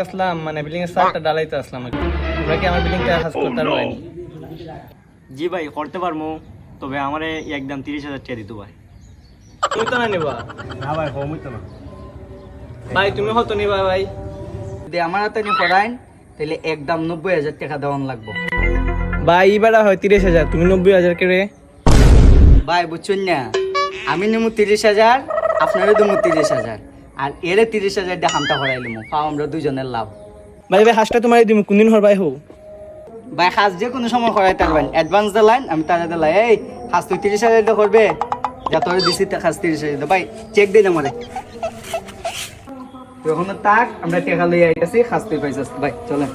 আসলাম মানে বিল্ডিং এর সাতটা ডালাইতে আসলাম আর কি। তোমরা কি আমার বিল্ডিংটা কাজ করতে পারবেন? জি ভাই করতে পারবো, তবে আমারে একদম 30,000 টাকা দিত ভাই। তুমি তো না নিবা না ভাই হমই তো না। ভাই, তুমি হতো নিবা ভাই। যদি আমার হাতে নিয়ে পড়াইন তাহলে একদম 90,000 টাকা দেওয়ান লাগবো। ভাই এবারে হয় 30,000, তুমি 90,000 করে। ভাই বুঝছেন না, আমি নেবো 30,000, আপনারও দেবো 30,000, আর এরে 30,000 দিয়ে হামটা করাই নেবো, পাও আমরা দুজনের লাভ। ভাই ভাই হাঁসটা তোমার দিম কোনদিন হর ভাই হো। ভাই হাজ যে কোনো সময় করাই পারবেন, অ্যাডভান্স দিলাইন আমি তারা দিলাই। এই হাজ তুই 30,000 দিয়ে করবে, যা তোর দিছি হাজ 30,000। ভাই চেক দিন আমারে তখন তাক, আমরা টাকা লইয়া আইতাছি, হাজ তুই পাইছিস। ভাই চলেন।